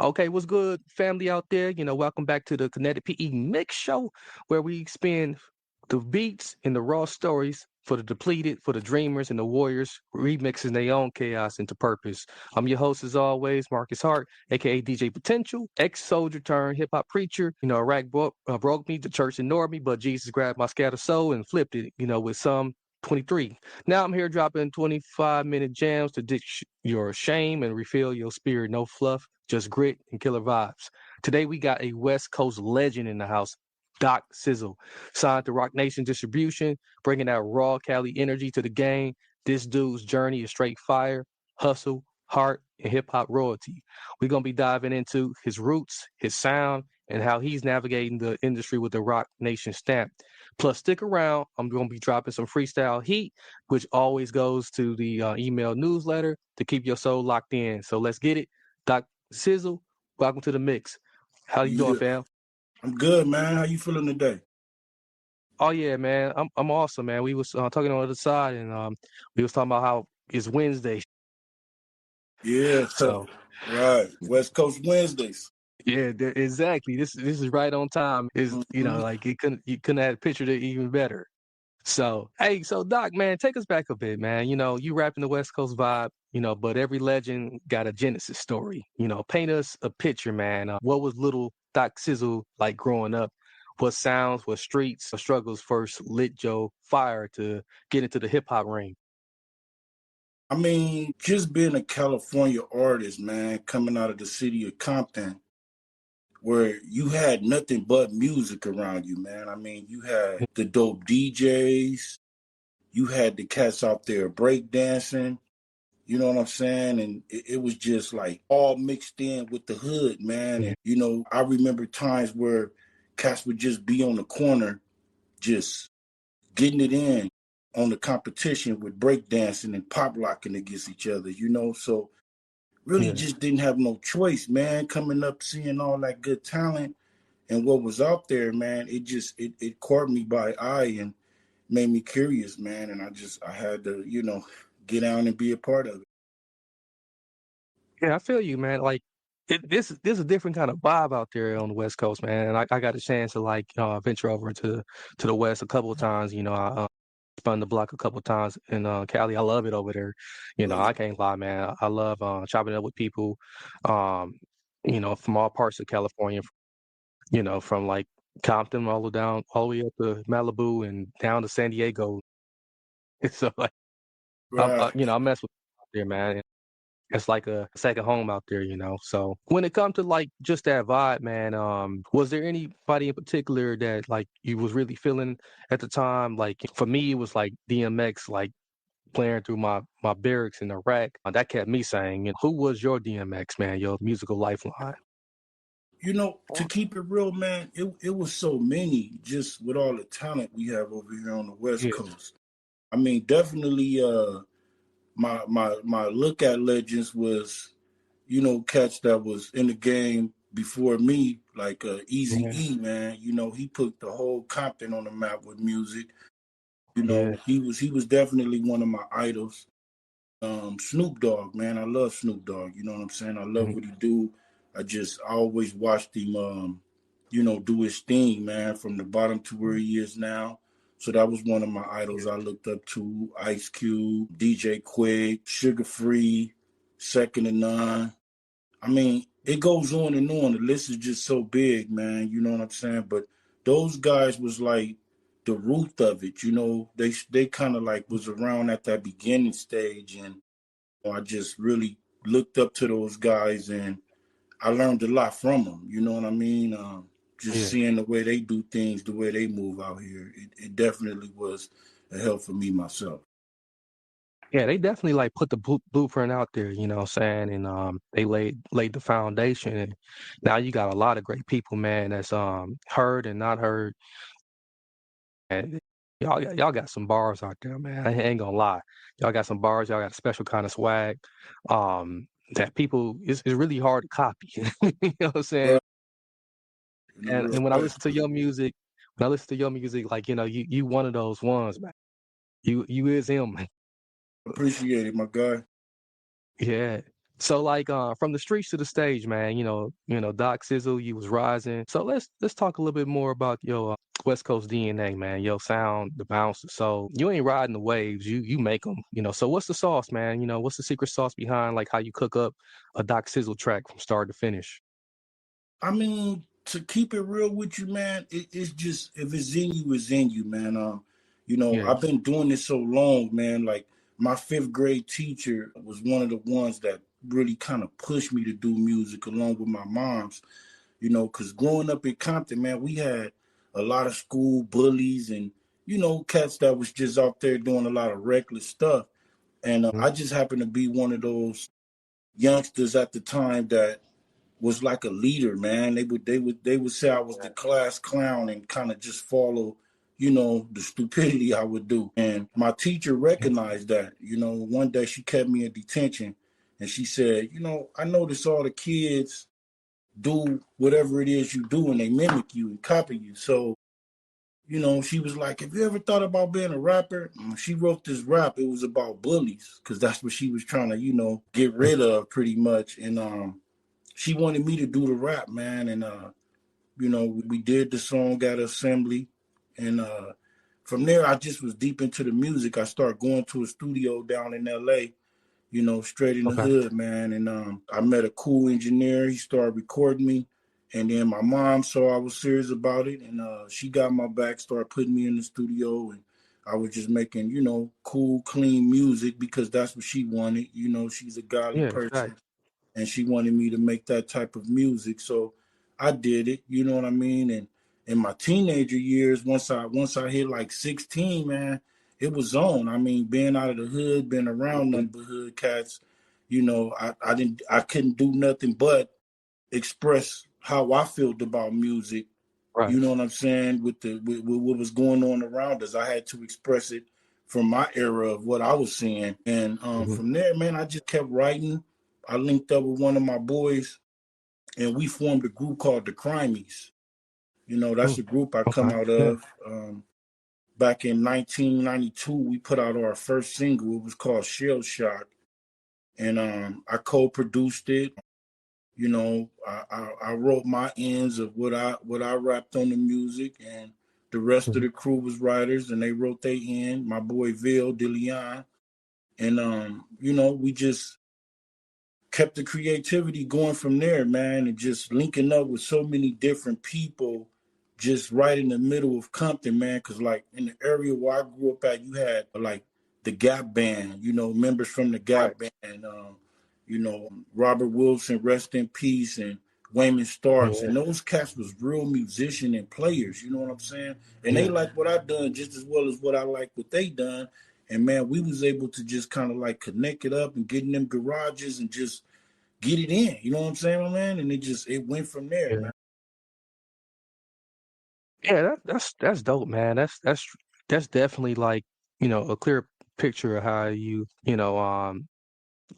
Okay, what's good, family out there? Welcome back to the Kinetic PE MIXX Show, where we spin the beats and the raw stories for the depleted, for the dreamers and the warriors, remixing their own chaos into purpose. I'm your host, as always, Marcus Hart, aka DJ Potential, ex-soldier turned hip-hop preacher. Iraq broke me, the church ignored me, but Jesus grabbed my scattered soul and flipped it, with some 23. Now I'm here dropping 25-minute jams to ditch your shame and refill your spirit. No fluff, just grit and killer vibes. Today we got a West Coast legend in the house, Doc Sizzle, signed to Roc Nation Distribution, bringing that raw Cali energy to the game. This dude's journey is straight fire, hustle, heart, and hip-hop royalty. We're going to be diving into his roots, his sound, and how he's navigating the industry with the Roc Nation stamp. Plus, stick around. I'm going to be dropping some freestyle heat, which always goes to the email newsletter to keep your soul locked in. So let's get it. Doc Sizzle, welcome to the mix. How you doing, Yeah, fam? I'm good, man. How you feeling today? Oh yeah, man. I'm awesome, man. We was talking on the other side, and we was talking about how it's Wednesday. Yeah, So right. West Coast Wednesdays. yeah, exactly. This is right on time. Is Hmm. like you couldn't have pictured it even better. So, hey, so Doc, man, take us back a bit, man. You rapping the West Coast vibe, but every legend got a genesis story. Paint us a picture, man. What was little Doc Sizzle like growing up? What sounds, what streets, what struggles first lit Joe fire to get into the hip hop ring? I mean, just being a California artist, man, coming out of the city of Compton, where you had nothing but music around you, man. I mean, you had the dope DJs, you had the cats out there breakdancing, you know what I'm saying? And it was just like all mixed in with the hood, man. Yeah. And, I remember times where cats would just be on the corner, just getting it in on the competition with breakdancing and pop locking against each other. So really Yeah. just didn't have no choice, man. Coming up, seeing all that good talent and what was out there, man, it caught me by eye and made me curious, man. And I had to, get out and be a part of it. Yeah, I feel you, man. Like this is a different kind of vibe out there on the West Coast, man. And I got a chance to like venture over to the West a couple of times. I spun the block a couple of times in Cali. I love it over there. Right. I can't lie, man. I love chopping up with people, um, from all parts of California. From like Compton all the way up to Malibu and down to San Diego. So like, Right. I mess with people out there, man. It's like a second home out there. So when it comes to like just that vibe, man, was there anybody in particular that like you was really feeling at the time? Like for me, it was like DMX, like playing through my barracks in Iraq. That kept me saying, who was your DMX, man, your musical lifeline? To keep it real, man, it was so many just with all the talent we have over here on the West Yeah, Coast. I mean, definitely my look at legends was, cats that was in the game before me, like Easy yeah, E, man. He put the whole Compton on the map with music. yeah, He was definitely one of my idols. Snoop Dogg, man, I love Snoop Dogg. You know what I'm saying? I love mhm, what he do. I always watched him, do his thing, man, from the bottom to where he is now. So that was one of my yeah, idols I looked up to. Ice Cube, DJ Quick, Sugar Free, Second to None. I mean, it goes on and on. The list is just so big, man. You know what I'm saying? But those guys was like the root of it. They kind of like was around at that beginning stage, and I just really looked up to those guys, and I learned a lot from them. You know what I mean? Just yeah. seeing the way they do things, the way they move out here, it definitely was a help for me myself. Yeah, they definitely like put the blueprint out there, what I'm saying? And they laid the foundation. And now you got a lot of great people, man, that's heard and not heard. And y'all got some bars out there, man. I ain't gonna lie. Y'all got some bars, y'all got a special kind of swag. Um that people it's really hard to copy. You know what I'm saying? Right. In a real And when I way. listen to your music, like, you one of those ones, man. You is him. Appreciate it, my guy. Yeah. So like from the streets to the stage, man, Doc Sizzle, you was rising. So let's talk a little bit more about your West Coast DNA, man. Your sound, the bounce. So you ain't riding the waves, you make them, So what's the sauce, man? What's the secret sauce behind like how you cook up a Doc Sizzle track from start to finish? I mean, to keep it real with you, man, it's just if it's in you, it's in you, man. Yeah. I've been doing this so long, man. Like my fifth grade teacher was one of the ones that really kind of pushed me to do music along with my mom's, because growing up in Compton, man, we had a lot of school bullies and, cats that was just out there doing a lot of reckless stuff. And Mhm. I just happened to be one of those youngsters at the time that was like a leader, man. They would say I was the class clown and kind of just follow, the stupidity I would do. And my teacher recognized that. One day she kept me in detention and she said, I notice all the kids do whatever it is you do and they mimic you and copy you. So, she was like, have you ever thought about being a rapper? And she wrote this rap. It was about bullies because that's what she was trying to, get rid of pretty much. And she wanted me to do the rap, man. And, we did the song at assembly. And from there, I just was deep into the music. I started going to a studio down in LA, straight in the Okay. hood, man. And I met a cool engineer. He started recording me. And then my mom saw I was serious about it. And she got my back, started putting me in the studio. And I was just making, cool, clean music because that's what she wanted. She's a godly Yeah, person facts. and she wanted me to make that type of music. So I did it, you know what I mean? And in my teenager years, once I hit like 16, man, it was on. I mean, being out of the hood, being around Mhm. nothing but hood cats, I couldn't do nothing but express how I felt about music. Right. You know what I'm saying? With what was going on around us, I had to express it from my era of what I was seeing. And Hmm. from there, man, I just kept writing. I linked up with one of my boys, and we formed a group called the Crimies. That's Mm. the group I come Okay. out Yeah. of. Back in 1992, we put out our first single. It was called Shell Shock, and I co-produced it. I wrote my ends of what I rapped on the music, and the rest of Mhm. the crew was writers, and they wrote their end. My boy Ville DeLeon, and we just kept the creativity going from there, man, and just linking up with so many different people, just right in the middle of Compton, man. Because like in the area where I grew up at, you had like the Gap Band, members from the Right. Gap Band, Robert Wilson, rest in peace, and Wayman Starks, Yeah. and those cats was real musician and players. You know what I'm saying? And they Yeah. like what I done just as well as what I like what they done. And man, we was able to just kind of like connect it up and get in them garages and just get it in. You know what I'm saying, man? And it went from there, Yeah. man. Yeah, that's dope, man. That's definitely like, a clear picture of how you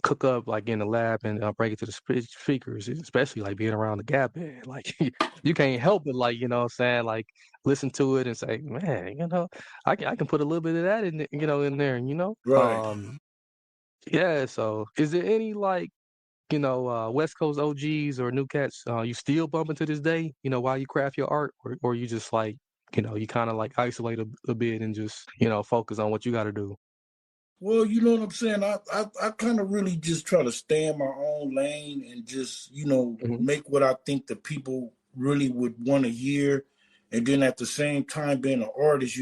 cook up like in the lab and break it to the speakers, especially like being around the Gap band. Like you can't help but like, what I'm saying, like listen to it and say, man, I can put a little bit of that in there. Right. Yeah, so is there any like West Coast OGs or new cats, you still bumping to this day, while you craft your art, or you just like, you kind of like isolate a bit and just, focus on what you got to do. Well, you know what I'm saying. I kind of really just try to stay in my own lane and just Hmm. make what I think the people really would want to hear, and then at the same time being an artist,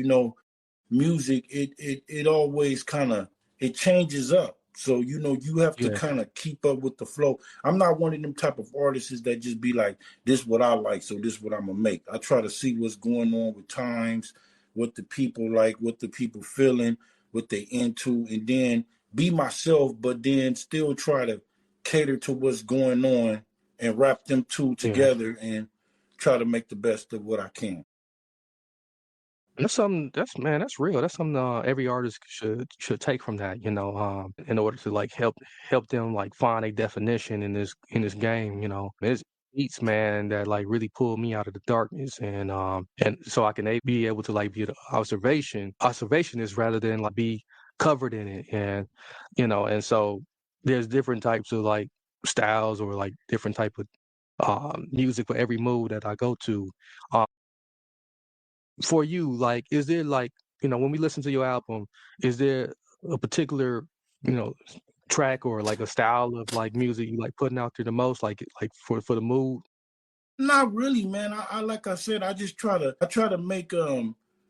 music it always kind of it changes up, so you have to Yeah, kind of keep up with the flow. I'm not one of them type of artists that just be like, this what I like, so this what I'm gonna make. I try to see what's going on with times, what the people like, what the people feeling, what they into, and then be myself, but then still try to cater to what's going on and wrap them two yeah. together and try to make the best of what I can. That's something. That's man. That's real. That's something every artist should take from that. In order to like help them like find a definition in this game. There's beats, man, that like really pull me out of the darkness, and so I can be able to like be the observationist rather than like be covered in it, and so there's different types of like styles or like different type of music for every mood that I go to. Um, for you, like, is there like, when we listen to your album, is there a particular, you know, track or like a style of like music you like putting out there the most, like for the mood? Not really, man. I like I said, I try to make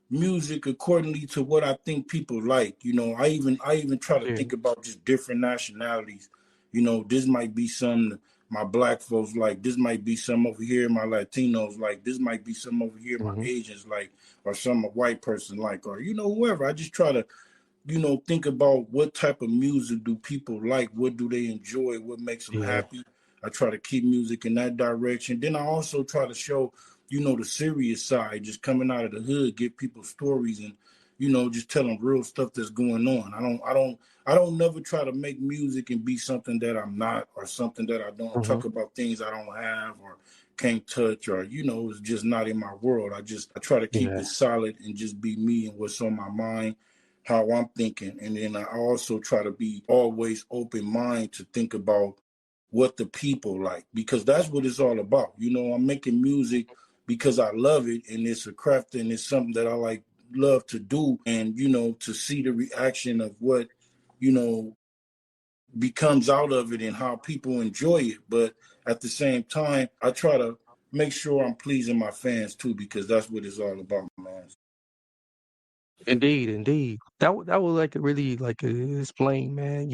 music accordingly to what I think people like. I even try to Yeah. think about just different nationalities. This might be some my black folks like. This might be some over here my Latinos like. This might be some over here my Hmm. Asians like, or some a white person like, or whoever. I just try to think about what type of music do people like, what do they enjoy, what makes them Yeah. happy. I try to keep music in that direction. Then I also try to show, the serious side, just coming out of the hood, get people stories and, just tell them real stuff that's going on. I don't never try to make music and be something that I'm not or something that I don't Hmm. talk about things I don't have or can't touch or, it's just not in my world. I try to keep Yeah. it solid and just be me and what's on my mind, how I'm thinking. And then I also try to be always open mind to think about what the people like, because that's what it's all about. I'm making music because I love it and it's a craft and it's something that I love to do. And, to see the reaction of what, you know, becomes out of it and how people enjoy it. But at the same time, I try to make sure I'm pleasing my fans too, because that's what it's all about, man. Indeed, indeed. That would like really like explain, man.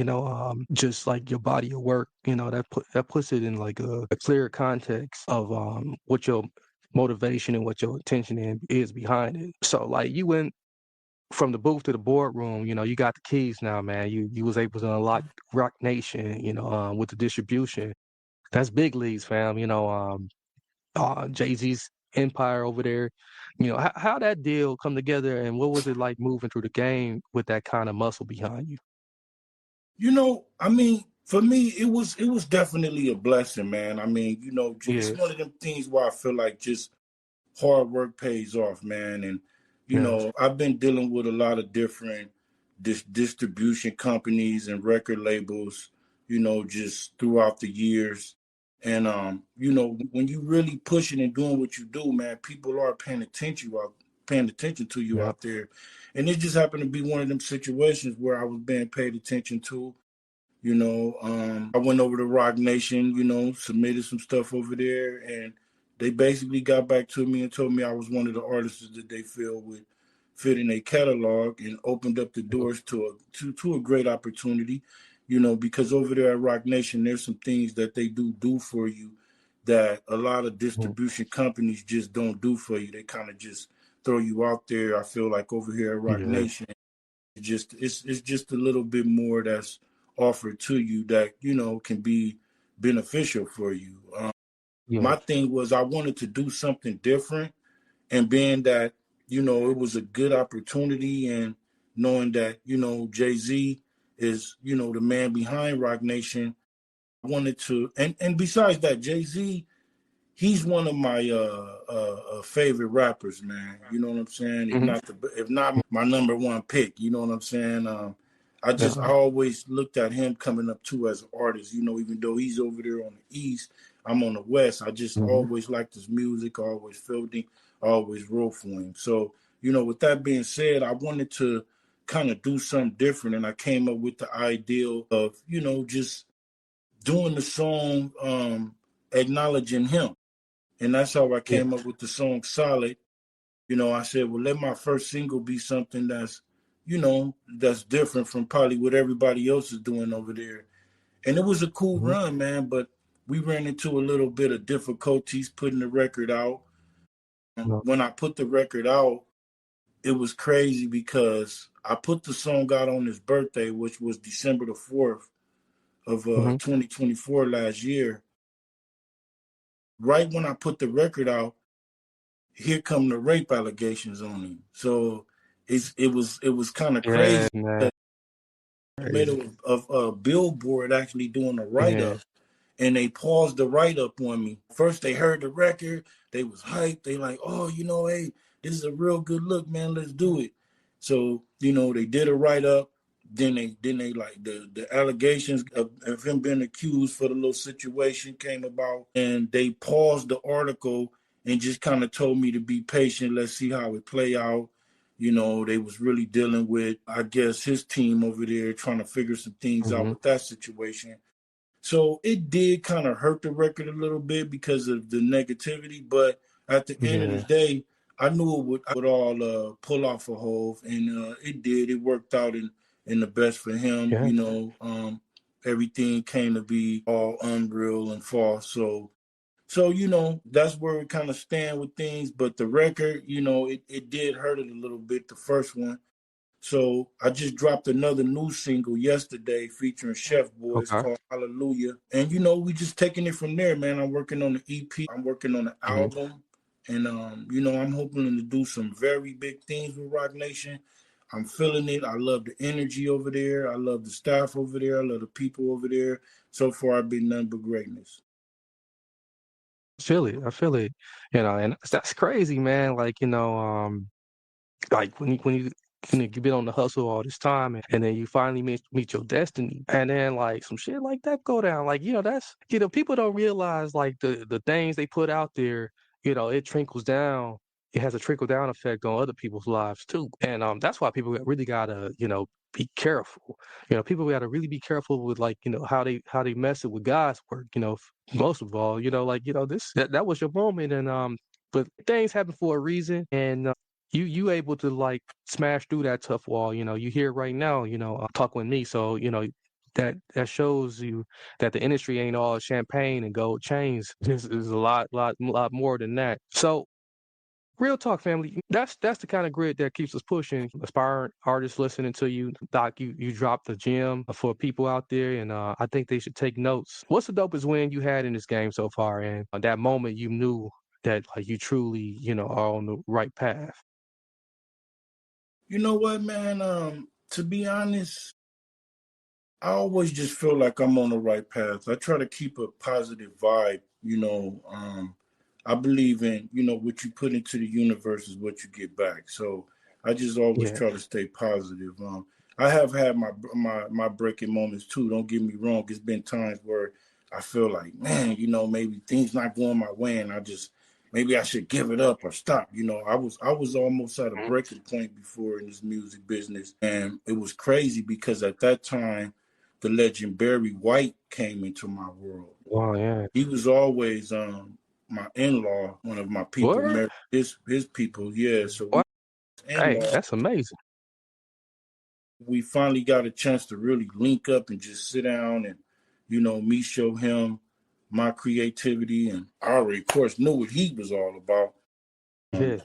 Just like your body of work. That puts it in like a clear context of what your motivation and what your intention is behind it. So like you went from the booth to the boardroom. You got the keys now, man. You was able to unlock Roc Nation. With the distribution. That's big leagues, fam. Jay-Z's empire over there. How that deal come together and what was it like moving through the game with that kind of muscle behind you? I mean, for me, it was definitely a blessing, man. I mean, it's Yeah, one of them things where I feel like just hard work pays off, man. And yeah, I've been dealing with a lot of different distribution companies and record labels, just throughout the years. And when you really pushing and doing what you do, man, people are paying attention to you yeah. out there. And it just happened to be one of them situations where I was being paid attention to. I went over to Roc Nation, submitted some stuff over there, and they basically got back to me and told me I was one of the artists that they feel would fit in a catalog, and opened up the Mhm, doors to a great opportunity, because over there at Roc Nation, there's some things that they do for you that a lot of mhm. distribution companies just don't do for you. They kind of just throw you out there. I feel like over here at Roc Yeah, Nation, it's just a little bit more that's offered to you that can be beneficial for you. yeah. My thing was I wanted to do something different, and being that it was a good opportunity, and knowing that Jay-Z is the man behind Roc Nation, I wanted to, and besides that, Jay-Z, he's one of my favorite rappers, man. You know what I'm saying? If Hmm. not my number one pick. You know what I'm saying? I Yeah. always looked at him coming up too as an artist. Even though he's over there on the east, I'm on the west. I just Hmm. always liked his music. I always felt him. I always wrote for him. So with that being said, I wanted to kind of do something different, and I came up with the ideal of just doing the song, acknowledging him. And that's how I Yeah. came up with the song Solid. I said, well, let my first single be something that's different from probably what everybody else is doing over there. And it was a cool Hmm. run, man, but we ran into a little bit of difficulties putting the record out. Yeah. When I put the record out, it was crazy because I put the song out on his birthday, which was December the 4th of Hmm. 2024 last year. Right when I put the record out, here come the rape allegations on him. So it was kind of Yeah, crazy. man. The Crazy. middle of a Billboard actually doing a write Yeah. up, and they paused the write up on me. First they heard the record, they was hyped. They like, oh, hey, this is a real good look, man. Let's do it. So they did a write up. then they like the allegations of him being accused for the little situation came about, and they paused the article and just kind of told me to be patient. Let's see how it play out. They was really dealing with, I guess, his team over there trying to figure some things out with that situation. So it did kind of hurt the record a little bit because of the negativity, but at the end of the day, I knew I would all pull off a Hove, and it did. It worked out in the best for him. Everything came to be all unreal and false. So that's where we kind of stand with things. But the record, it did hurt it a little bit, the first one. So I just dropped another new single yesterday featuring Chef Boy. It's called Hallelujah. And we just taking it from there, man. I'm working on the EP. I'm working on the album. And I'm hoping to do some very big things with Roc Nation. I'm feeling it. I love the energy over there. I love the staff over there. I love the people over there. So far I've been nothing but greatness. I feel it. And that's crazy, man. Like you've been on the hustle all this time, and then you finally meet your destiny, and then like some shit like that go down. Like that's people don't realize like the things they put out there. It trickles down. It has a trickle down effect on other people's lives too, and that's why people really gotta be careful. People gotta really be careful with like how they mess it with God's work. Most of all, this that was your moment, and but things happen for a reason, and you able to like smash through that tough wall. You here right now, talking with me. So, that shows you that the industry ain't all champagne and gold chains. This is a lot more than that. So real talk, family. That's the kind of grit that keeps us pushing. Aspiring artists listening to you, Doc. You dropped the gem for people out there, and I think they should take notes. What's the dopest win you had in this game so far? And that moment you knew that like you truly, are on the right path. You know what, man? To be honest, I always just feel like I'm on the right path. I try to keep a positive vibe. I believe in, what you put into the universe is what you get back. So I just always try to stay positive. I have had my breaking moments too. Don't get me wrong. It's been times where I feel like, man, maybe things not going my way, and maybe I should give it up or stop. I was almost at a breaking point before in this music business, and it was crazy because at that time the legend Barry White came into my world. Oh yeah. He was always my in-law, one of my people, What? married his people. Yeah, so we What? Hey, in-law. that's amazing. We finally got a chance to really link up and just sit down and, me show him my creativity, and I already, of course, knew what he was all about. Yeah.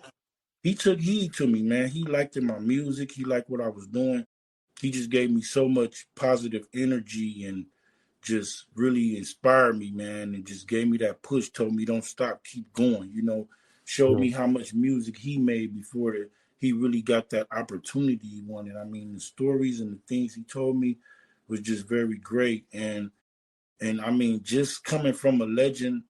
He took heed to me, man. He liked my music. He liked what I was doing. He just gave me so much positive energy and just really inspired me, man, and just gave me that push, told me don't stop, keep going, showed me how much music he made before he really got that opportunity he wanted. I mean, the stories and the things he told me was just very great. And I mean, just coming from a legend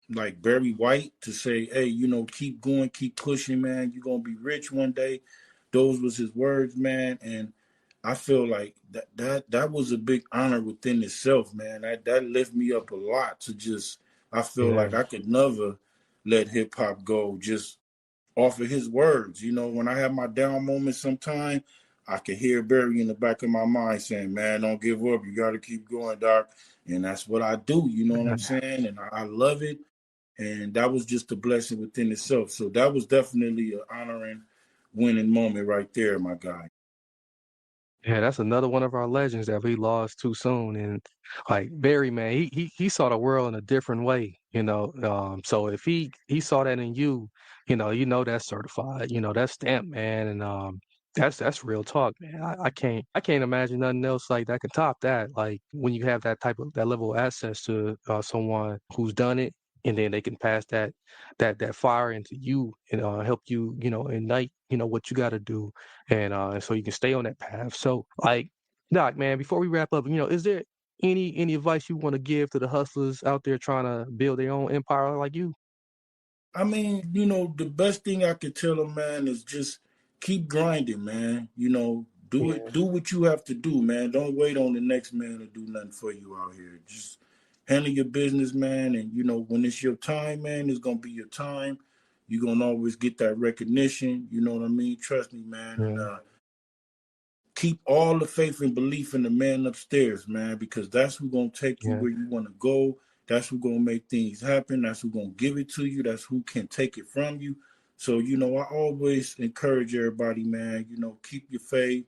like Barry White to say, hey, keep going, keep pushing, man. You're gonna be rich one day. Those was his words, man. And I feel like that was a big honor within itself, man. That lifted me up a lot to just I feel Yeah. like I could never let hip hop go just off of his words. When I have my down moments sometime, I can hear Barry in the back of my mind saying, man, don't give up. You gotta keep going, Doc. And that's what I do, you know what I'm saying? And I love it. And that was just a blessing within itself. So that was definitely an honoring, winning moment right there, my guy. Yeah, that's another one of our legends that we lost too soon. And like Barry, man, he saw the world in a different way. So if he saw that in you, that's certified, that's stamped, man. And that's real talk, man. I can't imagine nothing else like that can top that. Like when you have that level of access to someone who's done it, and then they can pass that fire into you and help you, ignite, what you got to do, and so you can stay on that path. So, like, Doc, man, before we wrap up, is there any advice you want to give to the hustlers out there trying to build their own empire like you? I mean, the best thing I could tell them, man, is just keep grinding, man. Do it. Do what you have to do, man. Don't wait on the next man to do nothing for you out here. Just handle your business, man. And when it's your time, man, it's gonna be your time. You're gonna always get that recognition. You know what I mean? Trust me, man. And keep all the faith and belief in the man upstairs, man, because that's who's gonna take you where you want to go. That's who's gonna make things happen. That's who's gonna give it to you. That's who can take it from you. So, I always encourage everybody, man, keep your faith,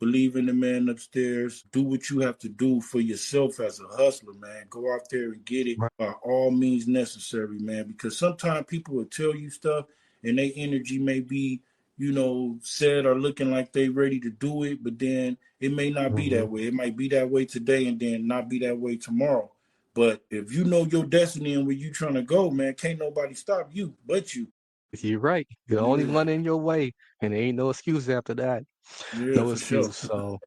believe in the man upstairs, do what you have to do for yourself as a hustler, man. Go out there and get it by all means necessary, man, because sometimes people will tell you stuff and their energy may be said or looking like they ready to do it, but then it may not be that way. It might be that way today and then not be that way tomorrow. But if you know your destiny and where you trying to go, man, can't nobody stop you but you. You're right. You're the only one in your way, and there ain't no excuse after that. Yeah, No for excuse. sure. So,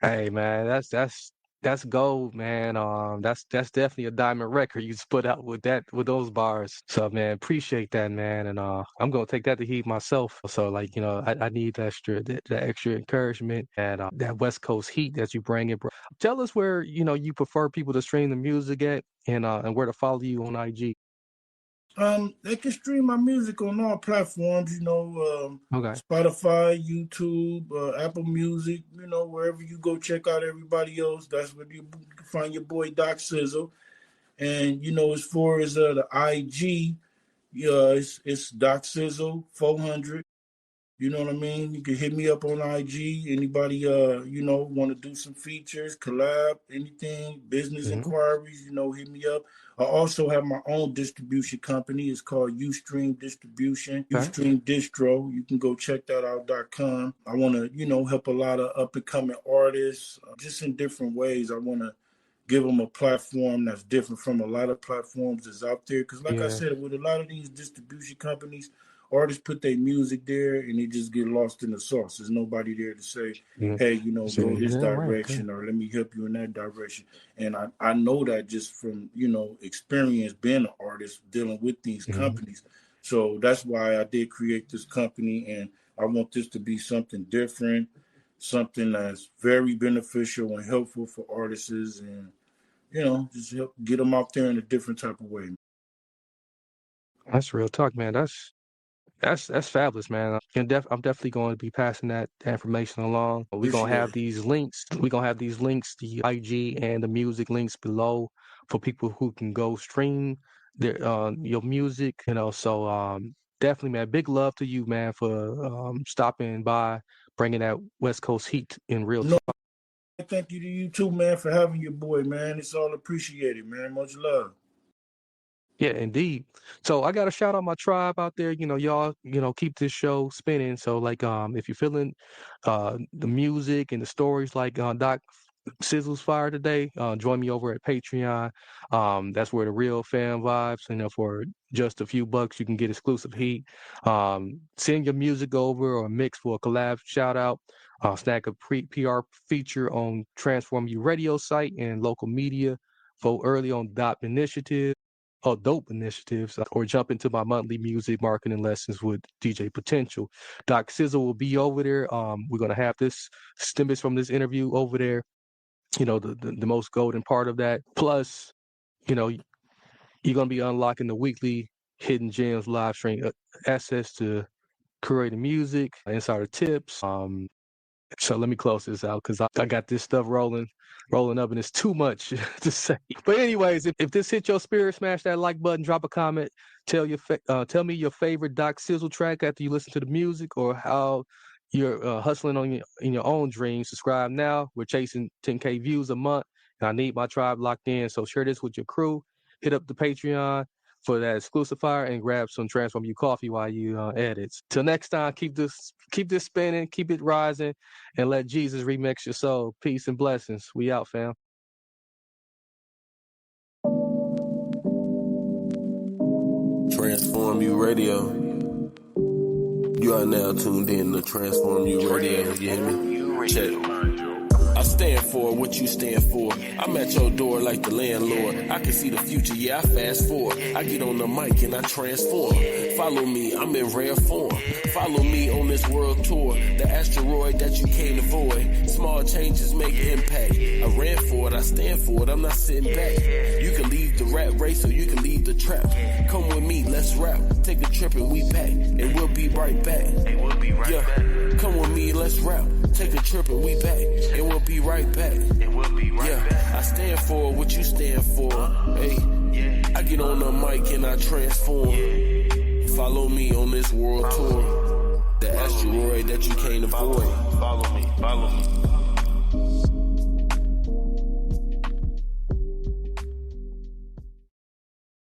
hey, man, that's gold, man. That's definitely a diamond record you just put out with those bars. So, man, appreciate that, man. And I'm gonna take that to heat myself. So, like, I need that extra encouragement and that West Coast heat that you bring it, bro. Tell us where you prefer people to stream the music at, and where to follow you on IG. They can stream my music on all platforms, Okay. Spotify, YouTube, Apple Music, wherever you go check out everybody else. That's where you can find your boy Doc Sizzle. And, as far as the IG, it's Doc Sizzle 400. You know what I mean? You can hit me up on IG. Anybody, want to do some features, collab, anything, business inquiries, hit me up. I also have my own distribution company. It's called Ustream Distribution, Ustream Distro. You can go check that out.com. I want to, help a lot of up and coming artists just in different ways. I want to give them a platform that's different from a lot of platforms that's out there. Because like I said, with a lot of these distribution companies, artists put their music there and they just get lost in the sauce. There's nobody there to say, hey, go this direction or let me help you in that direction. And I know that just from, experience being an artist dealing with these companies. So that's why I did create this company, and I want this to be something different, something that's very beneficial and helpful for artists and, just help get them out there in a different type of way. That's real talk, man. That's fabulous, man. I'm definitely going to be passing that information along. We're gonna have these links. We're gonna have these links, the IG and the music links below for people who can go stream their your music. So definitely, man. Big love to you, man, for stopping by, bringing that West Coast heat in real time. Thank you to you too, man, for having your boy, man. It's all appreciated, man. Much love. Yeah, indeed. So I got to shout out my tribe out there. Y'all, keep this show spinning. So like, if you're feeling the music and the stories like Doc Sizzle's Fire today, join me over at Patreon. That's where the real fan vibes. For just a few bucks, you can get exclusive heat. Send your music over or mix for a collab shout out. Snag a PR feature on Transform You radio site and local media. Vote early on Dope initiatives, or jump into my monthly music marketing lessons with DJ Potential. Doc Sizzle will be over there. We're gonna have this snippets from this interview over there. The most golden part of that. Plus, you're gonna be unlocking the weekly Hidden Gems live stream access to curated music, insider tips. So let me close this out because I got this stuff rolling up, and it's too much to say. But anyways, if this hit your spirit, smash that like button, drop a comment, tell me your favorite Doc Sizzle track after you listen to the music, or how you're hustling in your own dreams. Subscribe now. We're chasing 10K views a month, and I need my tribe locked in. So share this with your crew. Hit up the Patreon for that exclusive fire and grab some Transform You coffee while you edit. Till next time, keep this spinning, keep it rising, and let Jesus remix your soul. Peace and blessings. We out, fam. Transform You Radio. You are now tuned in to Transform You Radio. You hear me? Check. I I stand for what you stand for. I'm at your door like the landlord. I can see the future, yeah, I fast forward. I get on the mic and I transform. Follow me, I'm in rare form. Follow me on this world tour. The asteroid that you can't avoid. Small changes make impact. I ran for it, I stand for it, I'm not sitting back. You can leave the rat race or you can leave the trap. Come with me, let's rap. Take a trip and we pack. And we'll be right back. Yeah, come with me, let's rap. Take a trip and we back. And we'll be right back. Yeah, I stand for what you stand for. Hey, I get on the mic and I transform. Follow me on this world tour. The asteroid that you can't avoid. Follow me.